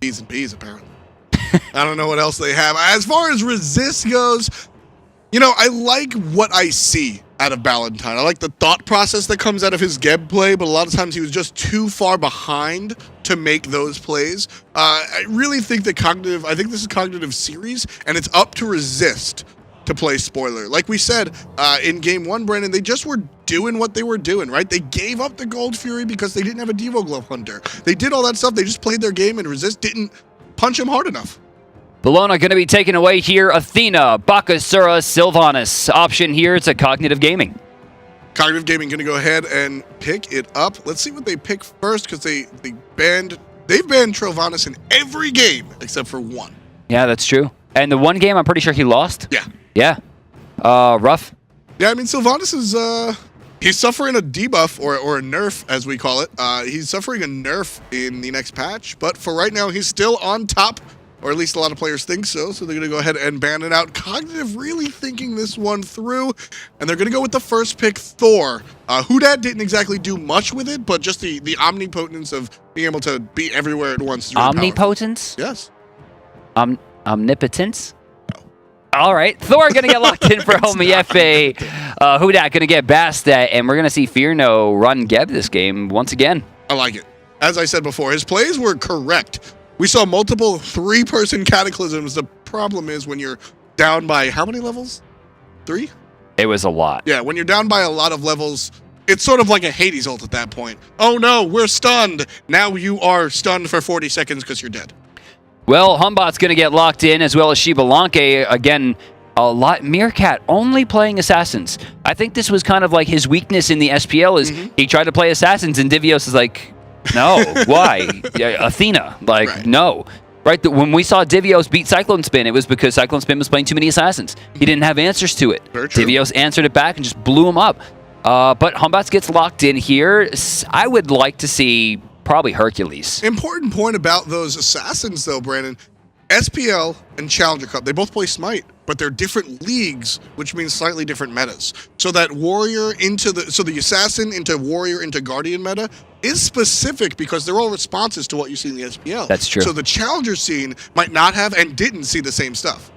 P's and P's, apparently. I don't know what else they have. As far as Resist goes, you know, I like what I see out of Ballantyne. I like the thought process that comes out of his Geb play, but a lot of times he was just too far behind to make those plays. I really think that I think this is Cognitive series, and it's up to Resist to play spoiler. Like we said in game 1, Brandon, they just were doing what they were doing, right? They gave up the Gold Fury because they didn't have a Devo Glove Hunter. They did all that stuff. They just played their game, and Resist didn't punch him hard enough. Bologna going to be taken away here. Athena, Bakasura, Sylvanas. Option here to Cognitive Gaming. Cognitive Gaming going to go ahead and pick it up. Let's see what they pick first, because they've banned Trovanis in every game except for one. Yeah, that's true. And the one game, I'm pretty sure he lost. Yeah. Yeah. Rough. Yeah, I mean, Sylvanas is he's suffering a debuff or a nerf, as we call it. He's suffering a nerf in the next patch, but for right now, he's still on top. Or at least a lot of players think so, so they're going to go ahead and ban it out. Cognitive really thinking this one through, and they're going to go with the first pick, Thor. Hudat didn't exactly do much with it, but just the omnipotence of being able to be everywhere at once. Is really Omnipotence? Powerful. Yes. Omnipotence? No. All right. Thor going to get locked in for Homiefe. Hudat going to get Bastet, and we're going to see Fearno run Geb this game once again. I like it. As I said before, his plays were correct. We saw multiple 3-person cataclysms. The problem is when you're down by how many levels? 3? It was a lot. Yeah, when you're down by a lot of levels, it's sort of like a Hades ult at that point. Oh no, we're stunned. Now you are stunned for 40 seconds because you're dead. Well, Humbot's going to get locked in, as well as Shibalanke. Again, a lot. Meerkat only playing Assassins. I think this was kind of like his weakness in the SPL is he tried to play Assassins, and Divios is like, no, why? Athena, like, right. No. Right, when we saw Divios beat Cyclone Spin, it was because Cyclone Spin was playing too many Assassins. He didn't have answers to it. Divios answered it back and just blew him up. But Humbots gets locked in here. I would like to see probably Hercules. Important point about those Assassins, though, Brandon. SPL and Challenger Cup, they both play Smite, but they're different leagues, which means slightly different metas. So that Warrior the Assassin into Warrior into Guardian meta is specific because they're all responses to what you see in the SPL. That's true. So the Challenger scene might not have and didn't see the same stuff.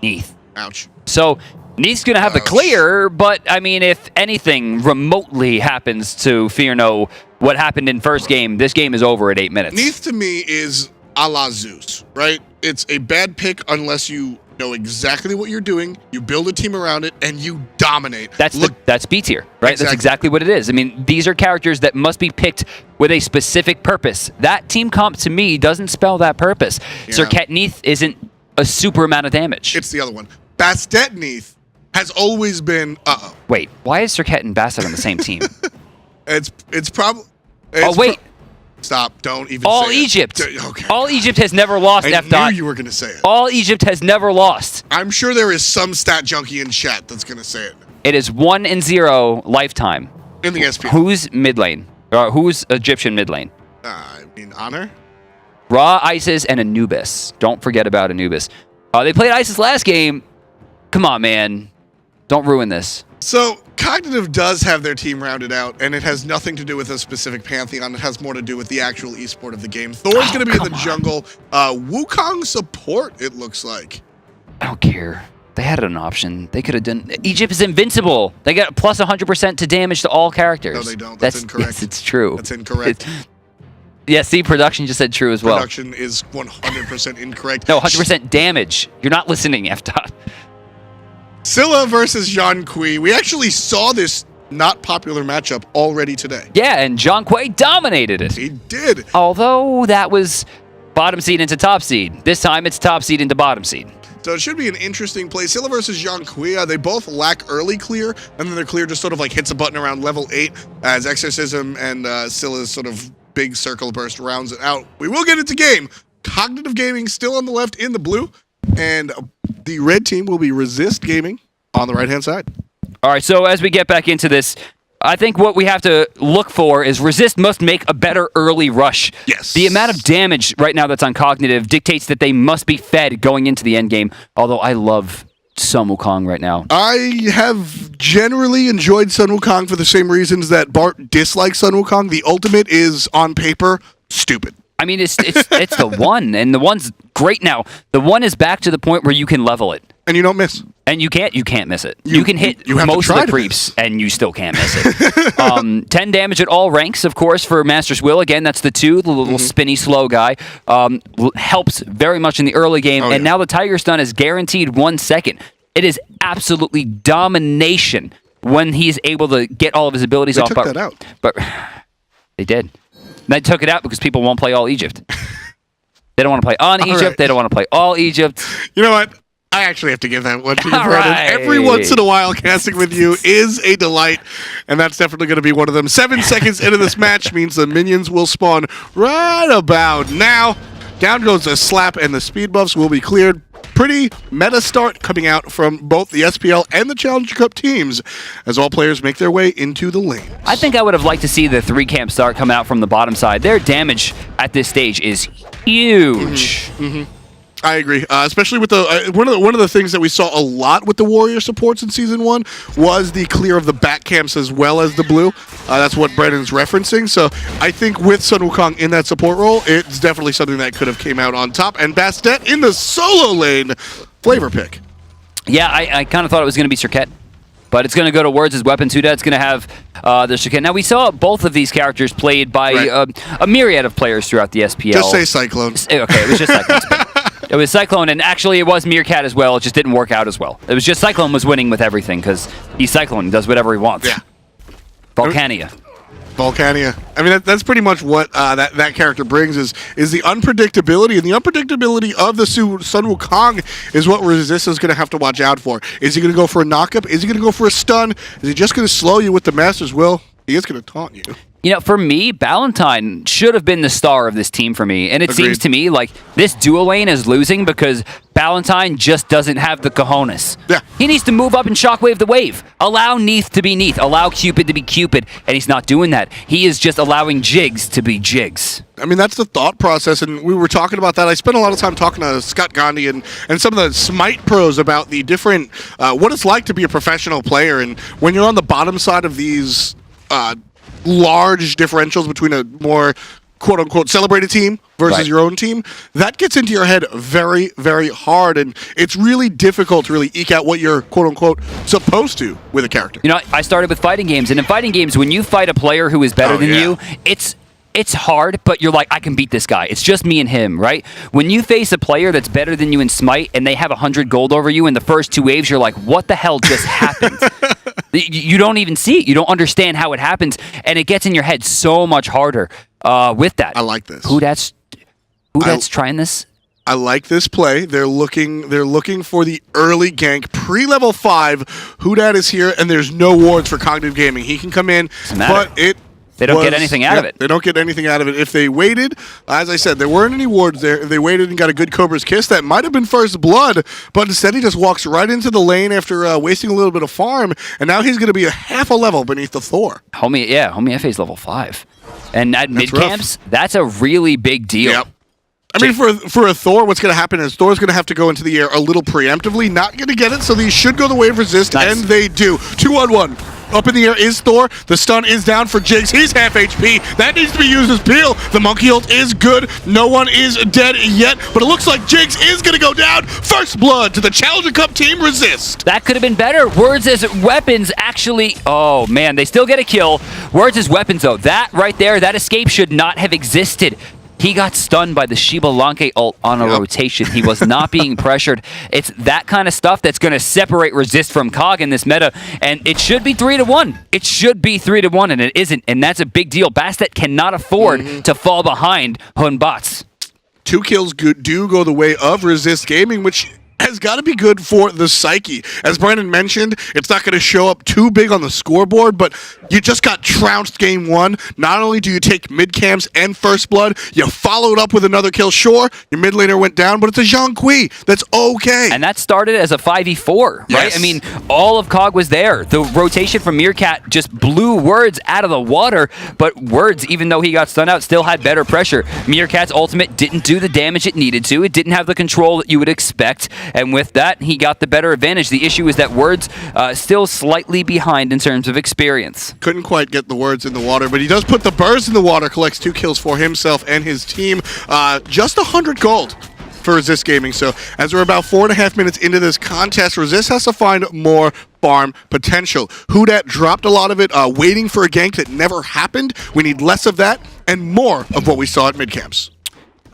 Neath. Ouch. So Neath's going to have the clear, but I mean, if anything remotely happens to Fearno, what happened in first game, this game is over at 8 minutes. Neath to me is a la Zeus, right? It's a bad pick unless you know exactly what you're doing, you build a team around it, and you dominate. That's B tier, right? Exactly. That's exactly what it is. I mean, these are characters that must be picked with a specific purpose. That team comp, to me, doesn't spell that purpose. Yeah. Serket Neath isn't a super amount of damage. It's the other one. Bastet Neath has always been... Wait, why is Serket and Bastet on the same team? It's probably... Oh, wait. Stop. Don't even All say Egypt. it. Okay. All Egypt has never lost, I F. knew you were going to say it. All Egypt has never lost. I'm sure there is some stat junkie in chat that's going to say it. It is 1-0 lifetime. In the SPL. Who's mid lane? Who's Egyptian mid lane? I mean, Honor? Ra, Isis, and Anubis. Don't forget about Anubis. They played Isis last game. Come on, man. Don't ruin this. So, Cognitive does have their team rounded out, and it has nothing to do with a specific pantheon. It has more to do with the actual esport of the game. Thor's going to be in the jungle. Wukong support, it looks like. I don't care. They had an option. They could have done... Egypt is invincible. They got plus 100% to damage to all characters. No, they don't. That's incorrect. Yes, it's true. That's incorrect. Yeah, see, production just said true as well. Production is 100% incorrect. No, 100% damage. You're not listening, F-Dot. Scylla versus Jean Kui. We actually saw this not popular matchup already today. Yeah, and Jean Kui dominated it. He did. Although that was bottom seed into top seed. This time it's top seed into bottom seed. So it should be an interesting play. Scylla versus Jean Kui, they both lack early clear, and then their clear just sort of like hits a button around level 8 as Exorcism and Scylla's sort of big circle burst rounds it out. We will get into game. Cognitive Gaming still on the left in the blue, and the red team will be Resist Gaming on the right-hand side. All right, so as we get back into this, I think what we have to look for is Resist must make a better early rush. Yes. The amount of damage right now that's on Cognitive dictates that they must be fed going into the end game, although I love Sun Wukong right now. I have generally enjoyed Sun Wukong for the same reasons that Bart dislikes Sun Wukong. The ultimate is, on paper, stupid. I mean, it's the one, and the one's great now. The one is back to the point where you can level it. And you don't miss. And you can't miss it. You can hit you have most to of try the to creeps, miss. and you still can't miss it. 10 damage at all ranks, of course, for Master's Will. Again, that's the 2, the little spinny, slow guy. Helps very much in the early game. And now the Tiger Stun is guaranteed 1 second. It is absolutely domination when he's able to get all of his abilities off. They took that out. But they did. They took it out because people won't play all Egypt. They don't want to play on Egypt. Right. They don't want to play all Egypt. You know what? I actually have to give that one to you, All Brennan. right. Every once in a while, casting with you is a delight, and that's definitely going to be one of them. 7 seconds into this match means the minions will spawn right about now. Down goes the slap, and the speed buffs will be cleared. Pretty meta start coming out from both the SPL and the Challenger Cup teams as all players make their way into the lane. I think I would have liked to see the 3-camp start come out from the bottom side. Their damage at this stage is huge. I agree, especially with the one of the things that we saw a lot with the Warrior supports in Season 1 was the clear of the back camps as well as the blue. That's what Brennan's referencing. So I think with Sun Wukong in that support role, it's definitely something that could have came out on top. And Bastet in the solo lane, flavor pick. Yeah, I kind of thought it was going to be Cirquet. But it's going to go to Words as weapons. Hudat's going to have the Cirquet. Now, we saw both of these characters played by a myriad of players throughout the SPL. Just say Cyclone. Okay, it was just Cyclone. It was Cyclone, and actually it was Meerkat as well. It just didn't work out as well. It was just Cyclone was winning with everything because he's Cyclone. He does whatever he wants. Yeah. Volcania. I mean, that's pretty much what that character brings is the unpredictability, and the unpredictability of the Sun Wukong is what Resist is going to have to watch out for. Is he going to go for a knockup? Is he going to go for a stun? Is he just going to slow you with the Master's Will? He is going to taunt you. You know, for me, Ballantyne should have been the star of this team for me. And it seems to me like this dual lane is losing because Ballantyne just doesn't have the cojones. Yeah. He needs to move up and shockwave the wave. Allow Neath to be Neath. Allow Cupid to be Cupid. And he's not doing that. He is just allowing Jigs to be Jigs. I mean, that's the thought process, and we were talking about that. I spent a lot of time talking to Scott Gandhi and some of the SMITE pros about the different, what it's like to be a professional player. And when you're on the bottom side of these large differentials between a more quote-unquote celebrated team versus your own team, that gets into your head very, very hard, and it's really difficult to really eke out what you're quote-unquote supposed to with a character. You know, I started with fighting games, and in fighting games, when you fight a player who is better than you, it's hard, but you're like, I can beat this guy. It's just me and him, right? When you face a player that's better than you in Smite and they have 100 gold over you in the first 2 waves, you're like, what the hell just happened? You don't even see it. You don't understand how it happens, and it gets in your head so much harder with that. I like this. Hudat's trying this? I like this play. They're looking for the early gank. Pre-level 5, Hudat is here, and there's no wards for Cognitive Gaming. He can come in, but they don't get anything out of it. They don't get anything out of it. If they waited, as I said, there weren't any wards there. If they waited and got a good Cobra's Kiss, that might have been first blood, but instead he just walks right into the lane after wasting a little bit of farm, and now he's going to be a half a level beneath the Thor. Homie FA is level 5. And at mid-camps, that's a really big deal. Yep. I mean, for a Thor, what's going to happen is Thor's going to have to go into the air a little preemptively, not going to get it, so these should go the wave resist, and they do. 2-on-1. Up in the air is Thor. The stun is down for Jigs. He's half HP. That needs to be used as peel. The monkey ult is good. No one is dead yet, but it looks like Jigs is going to go down. First blood to the Challenger Cup team Resist. That could have been better. Words as weapons actually... Oh, man, they still get a kill. Words as weapons, though. That right there, that escape should not have existed. He got stunned by the Shiba Lanke ult on a rotation. He was not being pressured. It's that kind of stuff that's going to separate Resist from Cog in this meta, and it should be 3-1. It should be 3-1, and it isn't, and that's a big deal. Bastet cannot afford to fall behind Hunbots. 2 kills do go the way of Resist Gaming, which has got to be good for the psyche. As Brandon mentioned, it's not going to show up too big on the scoreboard, but you just got trounced game 1. Not only do you take mid-camps and first blood, you followed up with another kill. Sure, your mid laner went down, but it's a Zhang Kui. That's okay. And that started as a 5v4, right? Yes. I mean, all of Cog was there. The rotation from Meerkat just blew Words out of the water, but Words, even though he got stunned out, still had better pressure. Meerkat's ultimate didn't do the damage it needed to. It didn't have the control that you would expect. and with that, he got the better advantage. The issue is that Words still slightly behind in terms of experience. Couldn't quite get the Words in the water, but he does put the burrs in the water, collects 2 kills for himself and his team. Just 100 gold for Resist Gaming. So as we're about 4.5 minutes into this contest, Resist has to find more farm potential. Hudat dropped a lot of it, waiting for a gank that never happened. We need less of that and more of what we saw at mid-camps.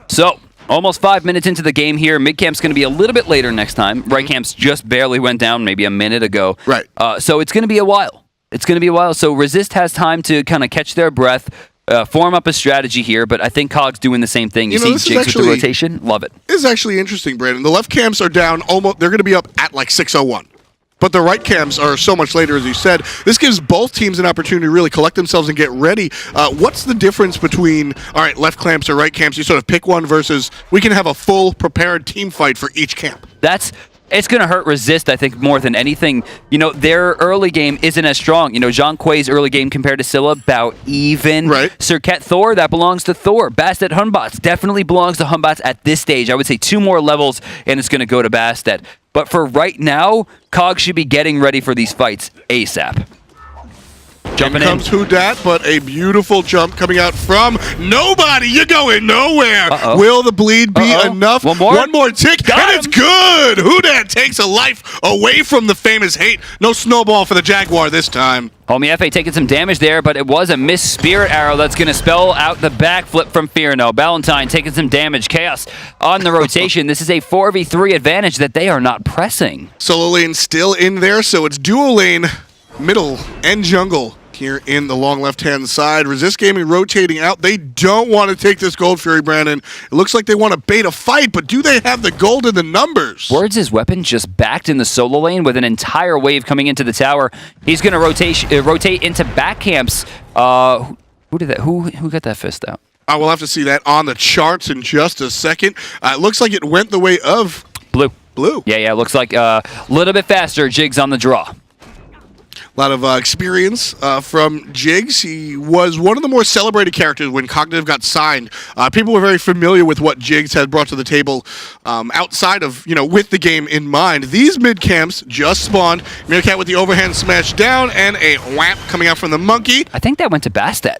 So, almost 5 minutes into the game here. Mid-camp's going to be a little bit later next time. Right camp's just barely went down maybe a minute ago. Right. So it's going to be a while. It's going to be a while. So Resist has time to kind of catch their breath, form up a strategy here, but I think COG's doing the same thing. You see Jigs with the rotation? Love it. This is actually interesting, Brandon. The left camps are down almost, they're going to be up at like 6:01. But the right camps are so much later, as you said. This gives both teams an opportunity to really collect themselves and get ready. What's the difference between, all right, left camps or right camps? You sort of pick one versus we can have a full prepared team fight for each camp. It's going to hurt Resist, I think, more than anything. You know, their early game isn't as strong. You know, Zhang Kuei's early game compared to Scylla, about even. Right. Serket Thor, that belongs to Thor. Bastet Hunbots definitely belongs to Hunbots at this stage. I would say 2 more levels, and it's going to go to Bastet. But for right now, COG should be getting ready for these fights ASAP. Jumping in comes Hudat, but a beautiful jump coming out from nobody. You're going nowhere. Will the bleed be enough? One more tick, Got and him. it's good. Hudat takes a life away from the famous hate. No snowball for the Jaguar this time. Homie FA taking some damage there, but it was a missed Spirit Arrow that's going to spell out the backflip from Fearno. Valentine taking some damage. Chaos on the rotation. This is a 4v3 advantage that they are not pressing. Solo lane still in there, so it's dual lane, middle, and jungle here in the long left-hand side. Resist Gaming rotating out. They don't want to take this Gold Fury, Brandon. It looks like they want to bait a fight, but do they have the gold in the numbers? Words' weapon just backed in the solo lane with an entire wave coming into the tower. He's going to rotate into back camps. Who did that? Who got that fist out? I will have to see that on the charts in just a second. It looks like it went the way of Blue. Blue. Yeah, looks like a little bit faster. Jigs on the draw. A lot of experience from Jigs. He was one of the more celebrated characters when Cognitive got signed. People were very familiar with what Jigs had brought to the table outside of, with the game in mind. These mid camps just spawned. Meerkat with the overhand smash down and a whap coming out from the monkey. I think that went to Bastet.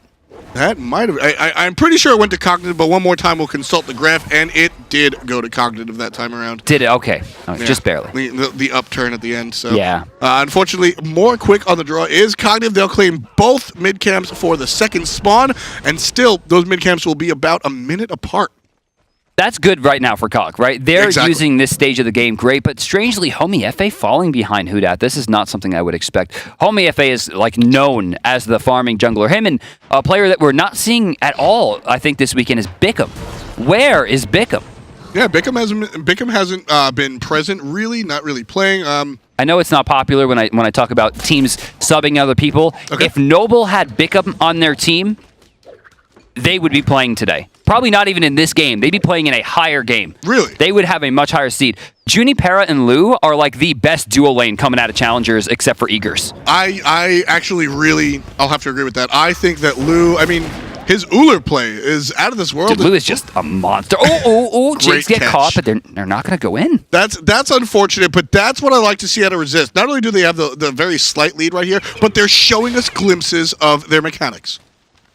That might have. I'm pretty sure it went to Cognitive, but one more time we'll consult the graph, and it did go to Cognitive that time around. Did it? Okay. Yeah. Just barely. The upturn at the end. So yeah. Unfortunately, more quick on the draw is Cognitive. They'll claim both mid camps for the second spawn, and still those mid camps will be about a minute apart. That's good right now for COG, right? They're using this stage of the game great, but strangely, Homie FA falling behind Hudat. This is not something I would expect. Homie FA is like known as the farming jungler. Him and a player that we're not seeing at all, I think, this weekend is Bickham. Where is Bickham? Yeah, Bickham hasn't been present, really, not really playing. I know it's not popular when I talk about teams subbing other people. Okay. If Noble had Bickham on their team, they would be playing today. Probably not even in this game. They'd be playing in a higher game. Really? They would have a much higher seed. Junipera and Lu are like the best dual lane coming out of challengers, except for Eagers. I actually really, I'll have to agree with that. I think that Lu, his Uller play is out of this world. Dude, Lu is just a monster. Jigs get caught, but they're not going to go in. That's unfortunate, but that's what I like to see out of Resist. Not only do they have the very slight lead right here, but they're showing us glimpses of their mechanics.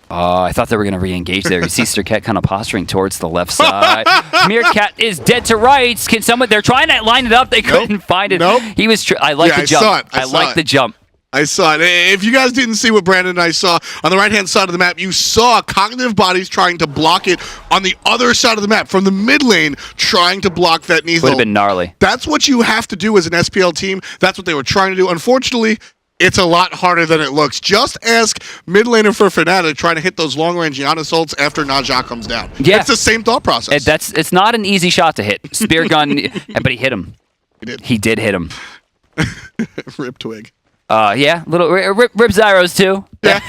I thought they were going to re-engage there. You see Serket kind of posturing towards the left side. Meerkat is dead to rights. Can someone... They're trying to line it up. They couldn't find it. Nope. He was... I like the jump. I like the jump. I saw it. If you guys didn't see what Brandon and I saw, on the right-hand side of the map, you saw Cognitive Bodies trying to block it on the other side of the map, from the mid lane, trying to block that Neithel. Would have been gnarly. That's what you have to do as an SPL team. That's what they were trying to do. Unfortunately, it's a lot harder than it looks. Just ask mid laner for Fnatic trying to hit those long-range Giannis ults after Naja comes down. Yeah. It's the same thought process. It's not an easy shot to hit. Spear gun, but he hit him. He did. He did hit him. Rip Twig. Yeah, little rip Zyros too. Yeah,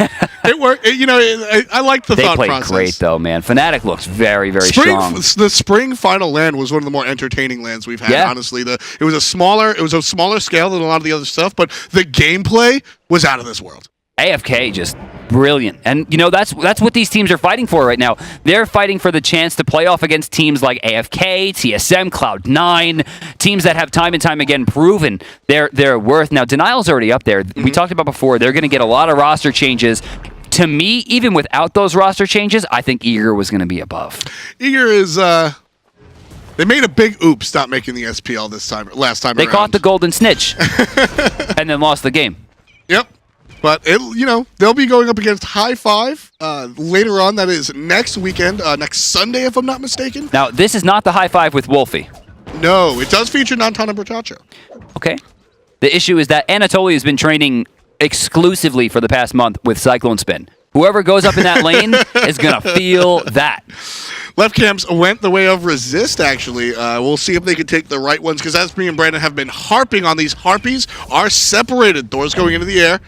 it worked. I like the thought process. They played great though, man. Fnatic looks very, very strong. The spring final land was one of the more entertaining lands we've had. Yeah. Honestly, it was a smaller scale than a lot of the other stuff, but the gameplay was out of this world. AFK just brilliant. And, you know, that's what these teams are fighting for right now. They're fighting for the chance to play off against teams like AFK, TSM, Cloud9, teams that have time and time again proven their worth. Now, Denial's already up there. We talked about before, they're going to get a lot of roster changes. To me, even without those roster changes, I think Eager was going to be above. Eager is... They made a big oops not making the SPL last time They around. caught the golden snitch and then lost the game. Yep. But, they'll be going up against High Five later on. That is next weekend, next Sunday, if I'm not mistaken. Now, this is not the High Five with Wolfie. No, it does feature Nantana Bertaccio. Okay. The issue is that Anatoly has been training exclusively for the past month with Cyclone Spin. Whoever goes up in that lane is going to feel that. Left camps went the way of Resist, actually. We'll see if they can take the right ones, because as me and Brandon have been harping on, these Harpies are separated. Thor's going into the air.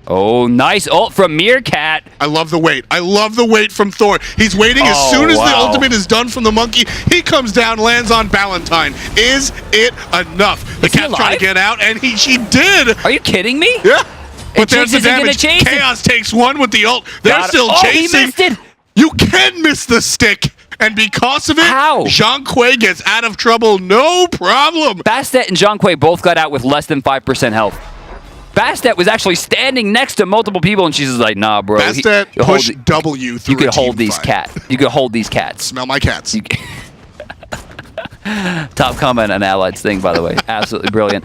Oh, nice ult from Meerkat. I love the wait. I love the wait from Thor. He's waiting as soon as the ultimate is done from the monkey. He comes down, lands on Ballantyne. Is it enough? The cat's trying to get out, and she did. Are you kidding me? Yeah. But Jinx there's the isn't gonna damage. chase Chaos takes one with the ult. They're still He chasing. missed it. You can miss the stick. And because of it, How? Jean Quay gets out of trouble. No problem. Bastet and Jean Quay both got out with less than 5% health. Bastet was actually standing next to multiple people, and she's just like, nah, bro. Bastet push W through You could a hold team these fight. cats. You could hold these cats. Smell my cats. Top comment on Allied's thing, by the way. Absolutely brilliant.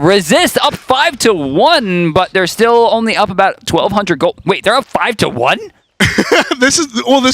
Resist up 5-1, but they're still only up about 1,200 gold. Wait, they're up 5-1? This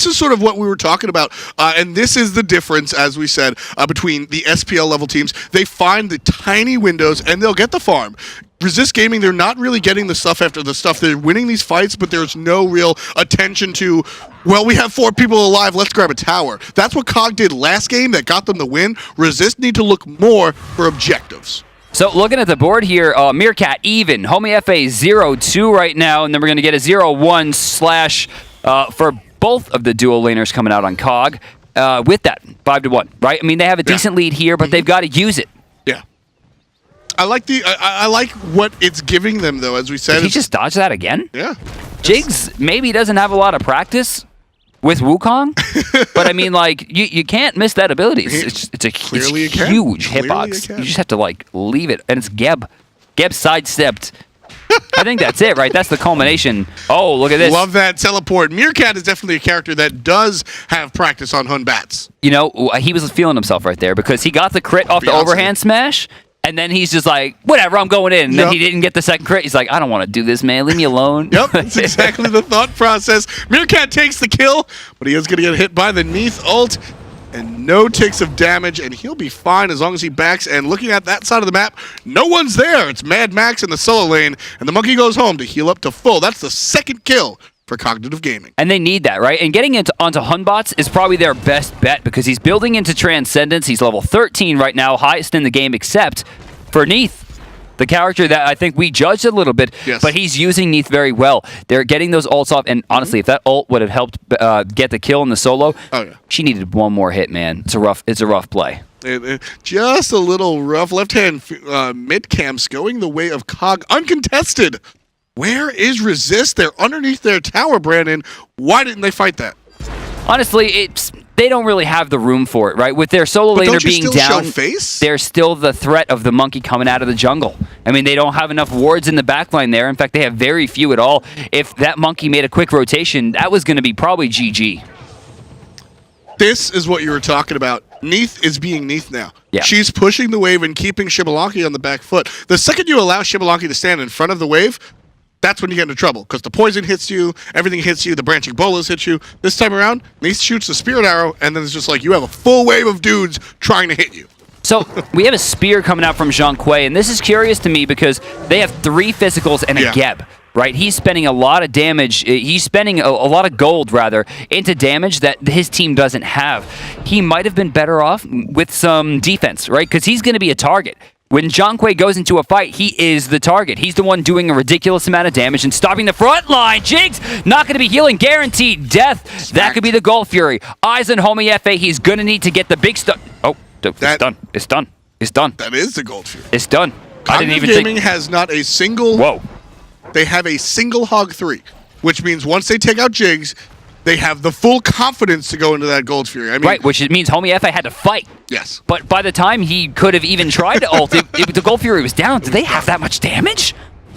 is sort of what we were talking about, and this is the difference, as we said, between the SPL level teams. They find the tiny windows, and they'll get the farm. Resist Gaming, they're not really getting the stuff after the stuff. They're winning these fights, but there's no real attention to, well, we have 4 people alive, let's grab a tower. That's what COG did last game that got them the win. Resist need to look more for objectives. So looking at the board here, Meerkat even, Homie FA 0-2 right now, and then we're going to get a 0-1 slash for both of the dual laners coming out on COG with that 5-1, right? I mean, they have a decent lead here, but they've got to use it. Yeah. I like what it's giving them, though, as we said. Did he just dodge that again? Yeah. Jigs maybe doesn't have a lot of practice with Wukong, but I mean, like, you can't miss that ability. It's a huge hitbox. You just have to, like, leave it, and it's Geb. Geb sidestepped. I think that's it, right? That's the culmination. Oh, look at this. Love that teleport. Meerkat is definitely a character that does have practice on Hun Bats. You know, he was feeling himself right there because he got the crit off the overhand smash, and then he's just like, whatever, I'm going in. And then he didn't get the second crit. He's like, I don't want to do this, man. Leave me alone. Yep, that's exactly the thought process. Meerkat takes the kill, but he is going to get hit by the Neath ult. And no ticks of damage, and he'll be fine as long as he backs. And looking at that side of the map, no one's there. It's Mad Max in the solo lane, and the monkey goes home to heal up to full. That's the second kill for Cognitive Gaming. And they need that, right? And getting onto Hunbots is probably their best bet because he's building into Transcendence. He's level 13 right now, highest in the game except for Neath, the character that I think we judged a little bit, but he's using Neath very well. They're getting those ults off, and honestly, if that ult would have helped get the kill in the solo, she needed one more hit, man. It's a rough play. Just a little rough. Left-hand mid-camps going the way of COG uncontested. Where is Resist? They're underneath their tower, Brandon. Why didn't they fight that? Honestly, they don't really have the room for it, right? With their solo laner being down, there's still the threat of the monkey coming out of the jungle. I mean, they don't have enough wards in the backline there. In fact, they have very few at all. If that monkey made a quick rotation, that was going to be probably GG. This is what you were talking about. Neath is being Neath now. Yeah. She's pushing the wave and keeping Shibalanki on the back foot. The second you allow Shibalanki to stand in front of the wave, that's when you get into trouble, because the poison hits you, everything hits you, the branching bolas hit you. This time around, Neath shoots the spirit arrow, and then it's just like you have a full wave of dudes trying to hit you. So we have a spear coming out from Jean Quay, and this is curious to me because they have 3 physicals and a Geb, right? He's spending a lot of damage. He's spending a lot of gold, rather, into damage that his team doesn't have. He might have been better off with some defense, right? Because he's going to be a target. When Jean Quay goes into a fight, he is the target. He's the one doing a ridiculous amount of damage and stopping the front line. Jigs not going to be healing. Guaranteed death. That could be the Gold Fury. Eyes on Homie FA. He's going to need to get the big stuff. Oh, it's done. It's done. It's done. That is the Gold Fury. It's done. I didn't even Gaming has not a single they have a single hog 3, which means once they take out Jigs, they have the full confidence to go into that Gold Fury. I mean, right, which means Homie F.A. had to fight. Yes. But by the time he could have even tried to ult, the Gold Fury was down. Did they have that much damage?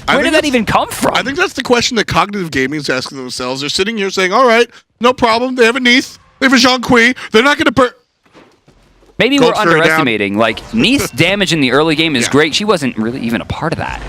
Where did that even come from? I think that's the question that Cognitive Gaming is asking themselves. They're sitting here saying, all right, no problem. They have a Neath. They have a Zhang Kui. They're not going to burn. Maybe Gold we're Fury underestimating. down. Like, Neath's damage in the early game is great. She wasn't really even a part of that.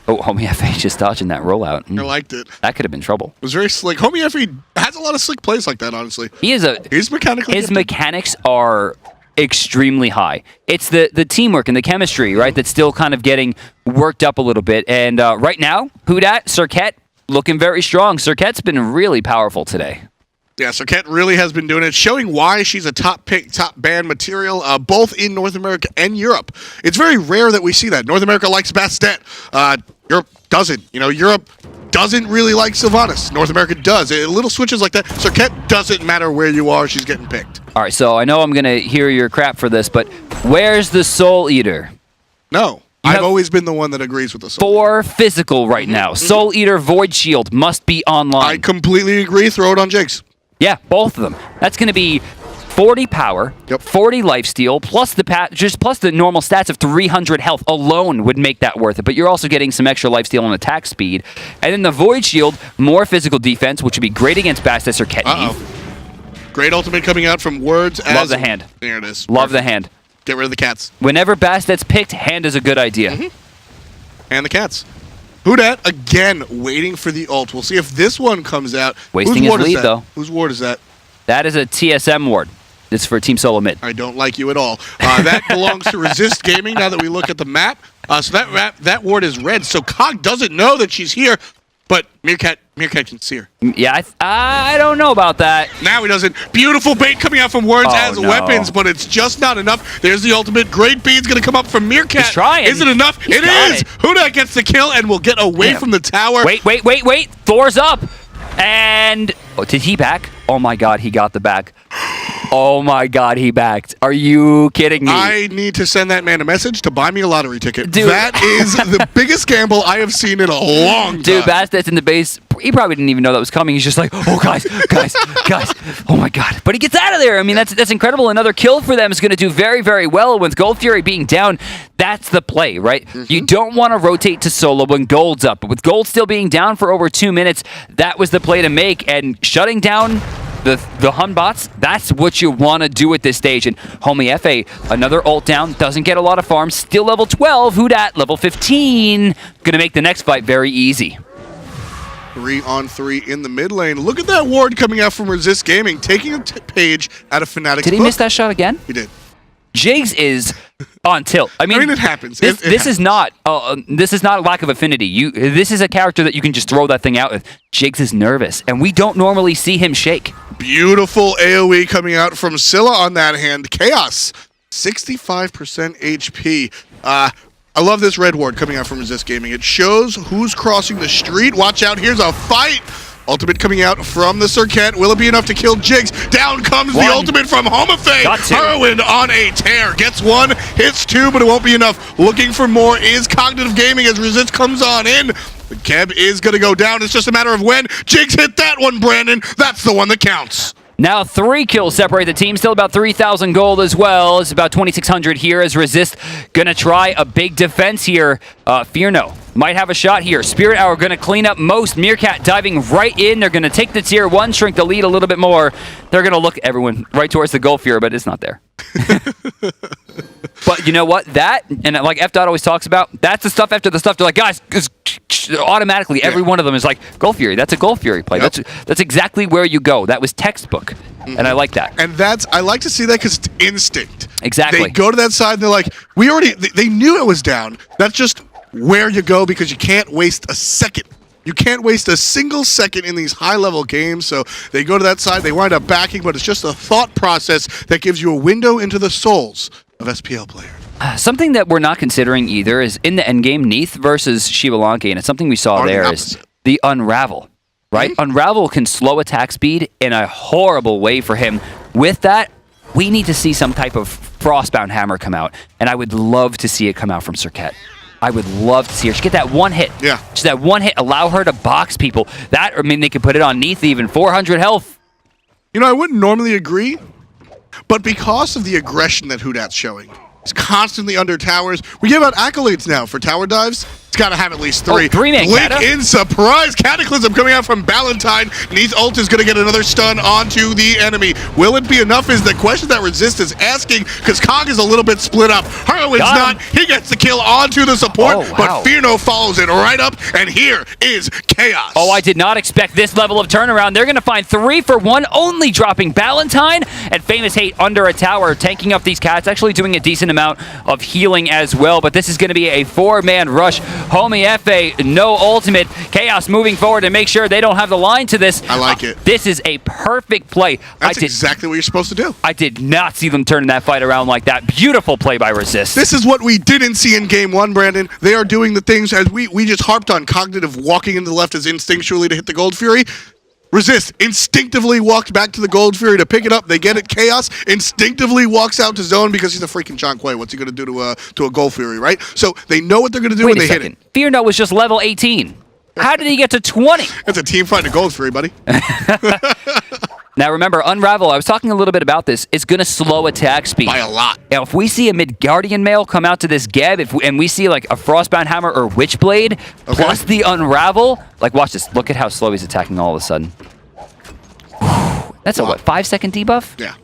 Oh, Homie F.A. just dodging that rollout. I liked it. That could have been trouble. It was very slick. Homie F.A. has a lot of slick plays like that, honestly. He's mechanically His gifted. mechanics are extremely high. It's the teamwork and the chemistry, right, that's still kind of getting worked up a little bit. And right now, who dat? Serket looking very strong. Serket's been really powerful today. Yeah, Serket really has been doing it, showing why she's a top pick, top ban material, both in North America and Europe. It's very rare that we see that. North America likes Bastet. Europe doesn't. You know, Europe doesn't really like Sylvanas. North America does. Little switches like that. Serket doesn't matter where you are, she's getting picked. All right, so I know I'm going to hear your crap for this, but where's the Soul Eater? No. I've always been the one that agrees with the Soul Eater. 4 physical right now. Soul Eater Void Shield must be online. I completely agree. Throw it on Jigs. Yeah, both of them. That's going to be 40 power, 40 lifesteal, plus the normal stats of 300 health alone would make that worth it. But you're also getting some extra lifesteal and attack speed. And then the Void Shield, more physical defense, which would be great against Bastet or Ketneve. Great ultimate coming out from Words. Love the hand. There it is. Love the hand. Get rid of the cats. Whenever Bastet's picked, hand is a good idea. And the cats. Who dat? Again, waiting for the ult. We'll see if this one comes out. Wasting his lead, though. Whose ward is that? That is a TSM ward. It's for Team Solo Mid. I don't like you at all. That belongs to Resist Gaming now that we look at the map. So that ward is red. So Cog doesn't know that she's here, but Meerkat can see her. Yeah, I don't know about that. Now he doesn't. Beautiful bait coming out from Words as no. weapons, but it's just not enough. There's the ultimate. Great bead's going to come up from Meerkat. He's trying. Is it enough? He's It got is. it. Huda gets the kill and will get away from the tower. Wait. Thor's up. And did he back? Oh my god, he got the back. Oh my god, he backed. Are you kidding me? I need to send that man a message to buy me a lottery ticket. Dude. That is the biggest gamble I have seen in a long time. Dude, Bastet's in the base. He probably didn't even know that was coming. He's just like, oh, guys. Oh, my God. But he gets out of there. I mean, that's incredible. Another kill for them is going to do very, very well. With Gold Fury being down, that's the play, right? You don't want to rotate to solo when Gold's up. But with Gold still being down for over 2 minutes, that was the play to make. And shutting down the Hun bots, that's what you want to do at this stage. And Homie F.A., another ult down, doesn't get a lot of farms, still level 12. Who dat? Level 15. Gonna make the next fight very easy. 3-on-3 in the mid lane. Look at that ward coming out from Resist Gaming, taking a page out of Fnatic's Did he book. miss that shot again? He did. Jigs is on tilt. I mean it happens. This It is not a lack of affinity. This is a character that you can just throw that thing out with. Jigs is nervous, and we don't normally see him shake. Beautiful AoE coming out from Scylla on that hand. Chaos, 65% HP. I love this red ward coming out from Resist Gaming. It shows who's crossing the street. Watch out, here's a fight. Ultimate coming out from the Serket. Will it be enough to kill Jigs? Down comes the ultimate from Homofay. Whirlwind on a tear. Gets one, hits two, but it won't be enough. Looking for more is Cognitive Gaming as Resist comes on in. The Keb is going to go down. It's just a matter of when. Jigs hit that one, Brandon. That's the one that counts. Now 3 kills separate the team. Still about 3,000 gold as well. It's about 2,600 here as Resist gonna try a big defense here. Fear No might have a shot here. Spirit Hour gonna clean up most. Meerkat diving right in. They're gonna take the tier 1, shrink the lead a little bit more. They're gonna look everyone right towards the Gold Fury, but it's not there. But you know what? That, and like F. Dot always talks about, that's the stuff after the stuff. They're like, guys, automatically every one of them is like, Gold Fury, that's a Gold Fury play. Yep. That's exactly where you go. That was textbook. And I like that. And I like to see that because it's instinct. Exactly. They go to that side and they're like, they knew it was down. That's just where you go because you can't waste a second. You can't waste a single second in these high-level games, so they go to that side, they wind up backing, but it's just a thought process that gives you a window into the souls of SPL players. Something that we're not considering either is in the endgame, Neath versus Shivalanki, and it's something we saw there is the Unravel, right? Unravel can slow attack speed in a horrible way for him. With that, we need to see some type of Frostbound Hammer come out, and I would love to see it come out from Serket. I would love to see her. She get that one hit. Yeah. Just that one hit, allow her to box people. That, I mean, they could put it on Neath even. 400 health. You know, I wouldn't normally agree, but because of the aggression that Hudat's showing, he's constantly under towers. We give out accolades now for tower dives. It's got to have at least 3. Oh, 3-man Blink Cata? in surprise. Cataclysm coming out from Ballantyne. Neath ult is going to get another stun onto the enemy. Will it be enough is the question that Resist is asking, because Kong is a little bit split up. Harlow's not. He gets the kill onto the support, but Fierno follows it right up, and here is Chaos. Oh, I did not expect this level of turnaround. They're going to find 3 for 1, only dropping Ballantyne, and Famous Hate under a tower, tanking up these cats, actually doing a decent amount of healing as well, but this is going to be a 4-man rush. Homie F.A., no ultimate. Chaos moving forward and make sure they don't have the line to this. I like it. This is a perfect play. That's exactly what you're supposed to do. I did not see them turning that fight around like that. Beautiful play by Resist. This is what we didn't see in Game 1, Brandon. They are doing the things as we just harped on. Cognitive walking into the left as instinctually to hit the Gold Fury. Resist instinctively walked back to the Gold Fury to pick it up. They get it. Chaos instinctively walks out to zone because he's a freaking John Quay. What's he going to do to a Gold Fury, right? So they know what they're going to do when they hit it. Fierno was just level 18. How did he get to 20? It's a team fight to Gold Fury, buddy. Now remember, Unravel, I was talking a little bit about this, it's going to slow attack speed. By a lot. Now, if we see a Midgardian male come out to this Geb, and we see like a Frostbound Hammer or Witchblade, plus the Unravel, like watch this, look at how slow he's attacking all of a sudden. That's a, what, 5-second debuff? Yeah.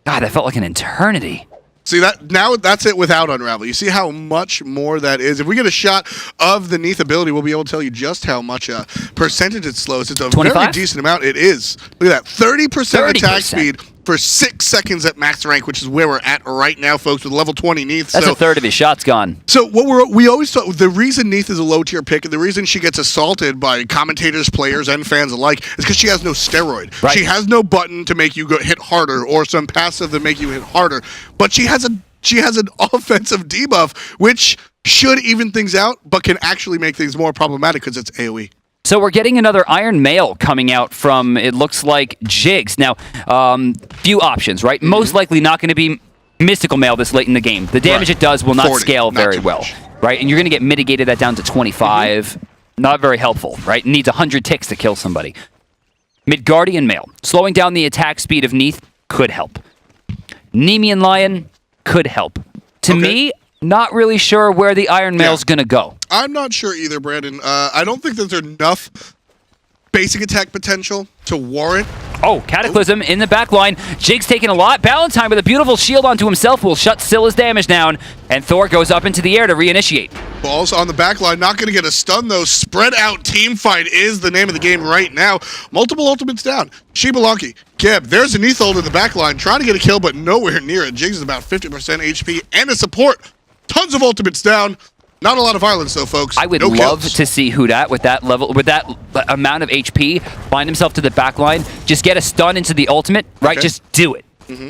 God, that felt like an eternity. See, that's it without Unravel. You see how much more that is. If we get a shot of the Neath ability, we'll be able to tell you just how much percentage it slows. It's a 25? very decent amount. It is. Look at that. 30% attack speed for 6 seconds at max rank, which is where we're at right now, folks, with level 20 Neath. That's a third of his shots gone. So what we always thought, the reason Neath is a low tier pick and the reason she gets assaulted by commentators, players, and fans alike is because she has no steroid. Right. She has no button to make you go hit harder or some passive that make you hit harder. But she has an offensive debuff, which should even things out, but can actually make things more problematic because it's AoE. So we're getting another Iron Male coming out from, it looks like, Jigs. Now, few options, right? Most likely not going to be Mystical Male this late in the game. The damage it does will not 40, scale very well, right? And you're going to get mitigated that down to 25. Not very helpful, right? Needs 100 ticks to kill somebody. Midgardian Male. Slowing down the attack speed of Neath could help. Nemean Lion could help. To me, not really sure where the Iron Male's going to go. I'm not sure either, Brandon. I don't think there's enough basic attack potential to warrant. Oh, Cataclysm in the back line. Jig's taking a lot. Ballantyne with a beautiful shield onto himself will shut Scylla's damage down, and Thor goes up into the air to reinitiate. Balls on the back line. Not going to get a stun, though. Spread out team fight is the name of the game right now. Multiple ultimates down. Shibalanki, Geb, there's a Neath ult in the back line. Trying to get a kill, but nowhere near it. Jigs is about 50% HP and a support. Tons of ultimates down. Not a lot of violence, though, folks. I would love to see Hudat with that level, with that amount of HP, find himself to the back line, just get a stun into the ultimate, right? Just do it.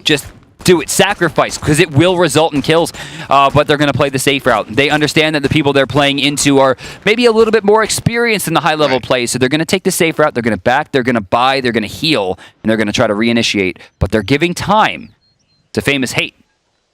Just do it. Sacrifice, because it will result in kills, but they're going to play the safe route. They understand that the people they're playing into are maybe a little bit more experienced in the high-level play, so they're going to take the safe route. They're going to back, they're going to buy, they're going to heal, and they're going to try to reinitiate, but they're giving time to Famous Hate.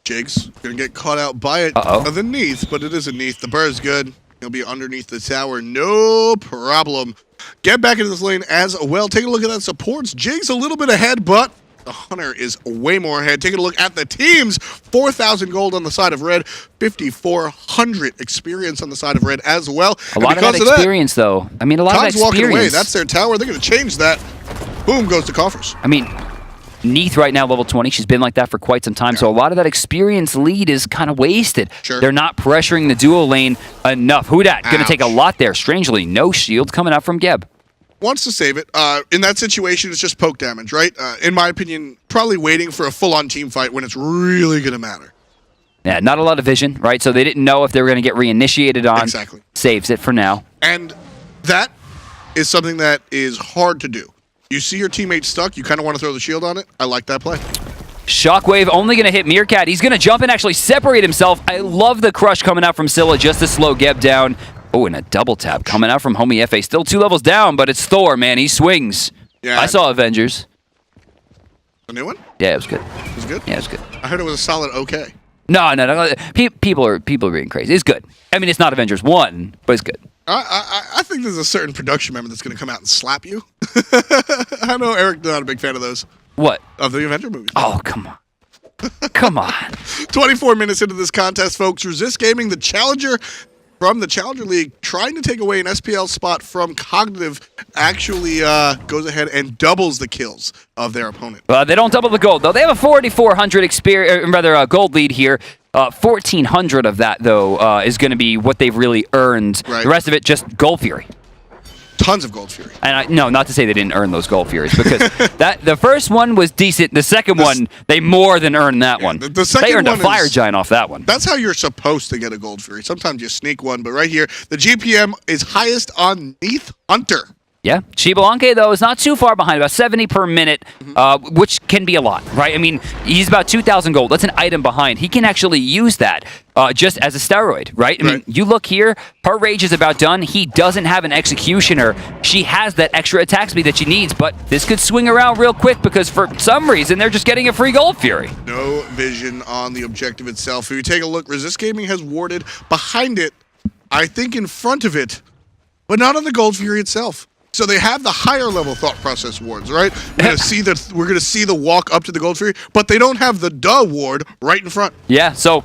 Jigs gonna get caught out by it the Neath, but it is a Neath. The Burr is good. He'll be underneath the tower, no problem. Get back into this lane as well. Take a look at that supports. Jigs a little bit ahead, but the Hunter is way more ahead. Taking a look at the teams. 4,000 gold on the side of red, 5,400 experience on the side of red as well. A lot of that experience, though. I mean, a lot of that experience. Walking away. That's their tower. They're gonna change that. Boom goes to coffers. I mean, Neath right now, level 20. She's been like that for quite some time, so a lot of that experience lead is kind of wasted. They're not pressuring the duo lane enough. Hudat going to take a lot there. Strangely, no shield coming out from Geb. Wants to save it. In that situation, it's just poke damage, right? In my opinion, probably waiting for a full-on team fight when it's really going to matter. Yeah, not a lot of vision, right? So they didn't know if they were going to get reinitiated on. Exactly. Saves it for now. And that is something that is hard to do. You see your teammate stuck, you kind of want to throw the shield on it. I like that play. Shockwave only going to hit Meerkat. He's going to jump and actually separate himself. I love the crush coming out from Scylla just to slow Geb down. Oh, and a double tap coming out from Homie F.A. Still 2 levels down, but it's Thor, man. He swings. Yeah, I saw Avengers. A new one? Yeah, it was good. It was good? Yeah, it was good. I heard it was a solid okay. No. People are being crazy. It's good. I mean, it's not Avengers 1, but it's good. I think there's a certain production member that's going to come out and slap you. I know Eric not a big fan of those. What? Of the Avenger movies. Oh, come on. Come on. 24 minutes into this contest, folks. Resist Gaming, the challenger from the Challenger League, trying to take away an SPL spot from Cognitive, actually goes ahead and doubles the kills of their opponent. They don't double the gold, though. They have a 4,400 gold lead here. 1,400 of that, though, is going to be what they've really earned. Right. The rest of it, just Gold Fury. Tons of Gold Fury. And no, not to say they didn't earn those Gold Furies, because the first one was decent. The second one, they more than earned that one. The second they earned one a Fire Giant off that one. That's how you're supposed to get a Gold Fury. Sometimes you sneak one, but right here, the GPM is highest on Neath Hunter. Yeah, Shibalanke, though, is not too far behind, about 70 per minute, which can be a lot, right? I mean, he's about 2,000 gold. That's an item behind. He can actually use that just as a steroid, right? I mean, you look here, her rage is about done. He doesn't have an executioner. She has that extra attack speed that she needs, but this could swing around real quick because for some reason, they're just getting a free Gold Fury. No vision on the objective itself. If you take a look, Resist Gaming has warded behind it, I think in front of it, but not on the Gold Fury itself. So they have the higher level thought process wards, right? We're gonna see the walk up to the Gold Fury, but they don't have the duh ward right in front. Yeah, so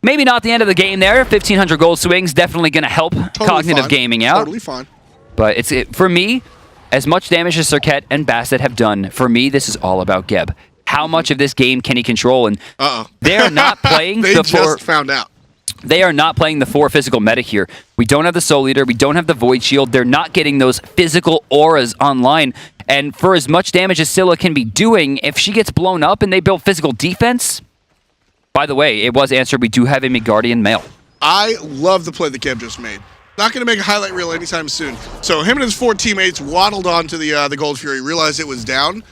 maybe not the end of the game there. 1,500 gold swings definitely gonna help Cognitive Gaming out. Totally fine. But for me, as much damage as Serket and Bastet have done, for me this is all about Geb. How much of this game can he control? And they're not playing they just found out. They are not playing the 4 physical meta here. We don't have the Soul Eater. We don't have the Void Shield. They're not getting those physical auras online. And for as much damage as Scylla can be doing, if she gets blown up and they build physical defense... By the way, it was answered. We do have a Midgardian male. I love the play that Geb just made. Not going to make a highlight reel anytime soon. So him and his 4 teammates waddled onto the Gold Fury, realized it was down,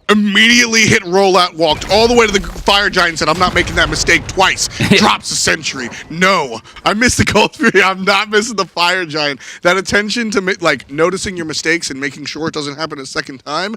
immediately hit rollout, walked all the way to the Fire Giant and said, I'm not making that mistake twice. Drops a sentry. No, I missed the Gold Fury. I'm not missing the Fire Giant. That attention to like noticing your mistakes and making sure it doesn't happen a second time,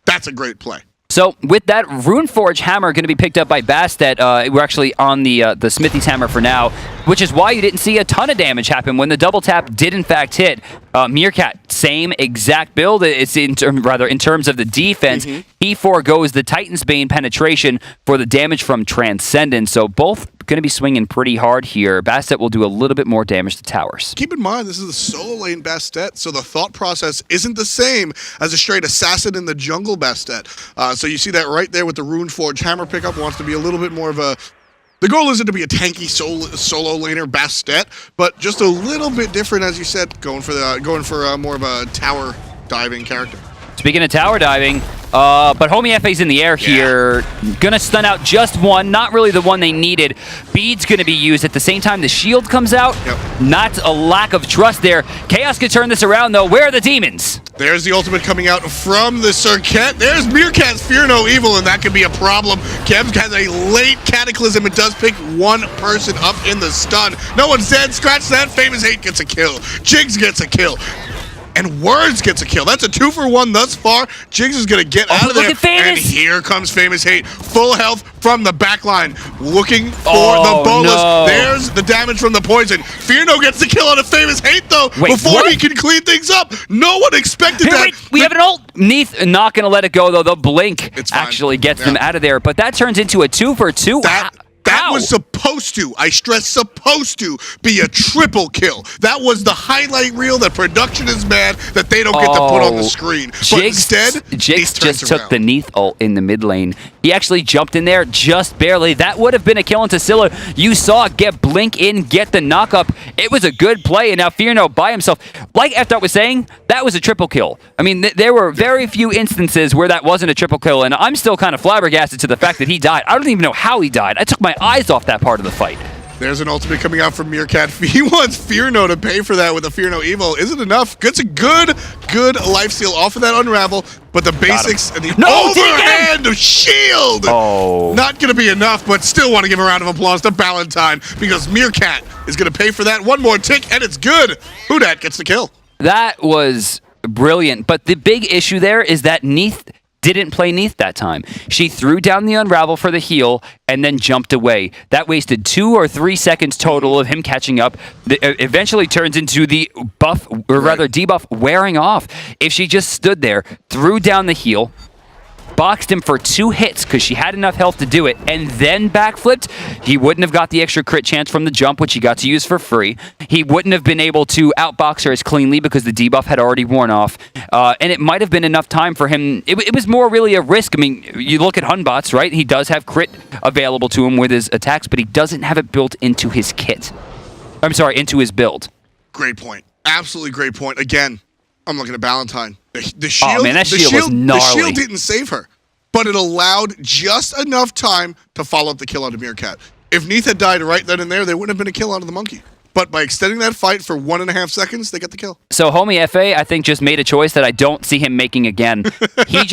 that's a great play. So with that Runeforge hammer going to be picked up by Bastet, we're actually on the Smithy's hammer for now, which is why you didn't see a ton of damage happen when the double tap did in fact hit. Meerkat, same exact build. It's in terms of the defense, he foregoes the Titan's Bane penetration for the damage from Transcendence. So both going to be swinging pretty hard here. Bastet will do a little bit more damage to towers. Keep in mind, this is a solo lane Bastet, so the thought process isn't the same as a straight assassin in the jungle Bastet. So you see that right there with the Runeforge hammer pickup, wants to be a little bit more of a... The goal isn't to be a tanky solo laner Bastet, but just a little bit different, as you said, going for more of a tower diving character. Speaking of tower diving, but Homie FA's in the air here. Gonna stun out just one, not really the one they needed. Bead's gonna be used at the same time the shield comes out. Not a lack of trust there. Chaos could turn this around though. Where are the demons? There's the ultimate coming out from the Serket. There's Meerkat's Fear No Evil, and that could be a problem. Kev has a late Cataclysm. It does pick one person up in the stun. No one's dead. Scratch that. Famous Hate gets a kill. Jigs gets a kill. And Words gets a kill. That's a 2-for-1 thus far. Jigs is going to get out of there. And here comes Famous Hate. Full health from the backline. Looking for the bonus. No. There's the damage from the poison. Fear No gets the kill on a Famous Hate, though, before he can clean things up. No one expected that. Wait, we have an ult. Neath not going to let it go, though. The blink actually gets them out of there. But that turns into a 2-for-2. That was supposed to, I stress supposed to, be a triple kill. That was the highlight reel that production is mad that they don't get to put on the screen. But instead, Jigs just took the Neath ult in the mid lane. He actually jumped in there just barely. That would have been a kill into Scylla. You saw get blink in, get the knock up. It was a good play, and now Fear No by himself. Like F-Dot was saying, that was a triple kill. I mean, there were very few instances where that wasn't a triple kill, and I'm still kind of flabbergasted to the fact that he died. I don't even know how he died. I took my eyes off that part of the fight. There's an ultimate coming out from Meerkat. He wants Fear No to pay for that with a Fear No Evil. Isn't enough. Gets a good lifesteal off of that Unravel, but the basics and the overhand of shield not going to be enough, but still want to give a round of applause to Ballantyne because Meerkat is going to pay for that. One more tick, and it's good. Who Dat gets the kill. That was brilliant, but the big issue there is that Neath didn't play Neath that time. She threw down the Unravel for the heal and then jumped away. That wasted 2 or 3 seconds total of him catching up. Eventually turns into the buff, or rather debuff, wearing off. If she just stood there, threw down the heal, boxed him for 2 hits because she had enough health to do it, and then backflipped, he wouldn't have got the extra crit chance from the jump, which he got to use for free. He wouldn't have been able to outbox her as cleanly because the debuff had already worn off. And it might have been enough time for him. It was more really a risk. I mean, you look at Hunbots, right? He does have crit available to him with his attacks, but he doesn't have it built into his kit. I'm sorry, into his build. Great point. Absolutely great point. Again, I'm looking at Valentine. The shield, oh man, that shield was gnarly. The shield didn't save her, but it allowed just enough time to follow up the kill onto Meerkat. If Neath had died right then and there wouldn't have been a kill onto the monkey. But by extending that fight for 1.5 seconds, they get the kill. So homie FA, I think, just made a choice that I don't see him making again. He just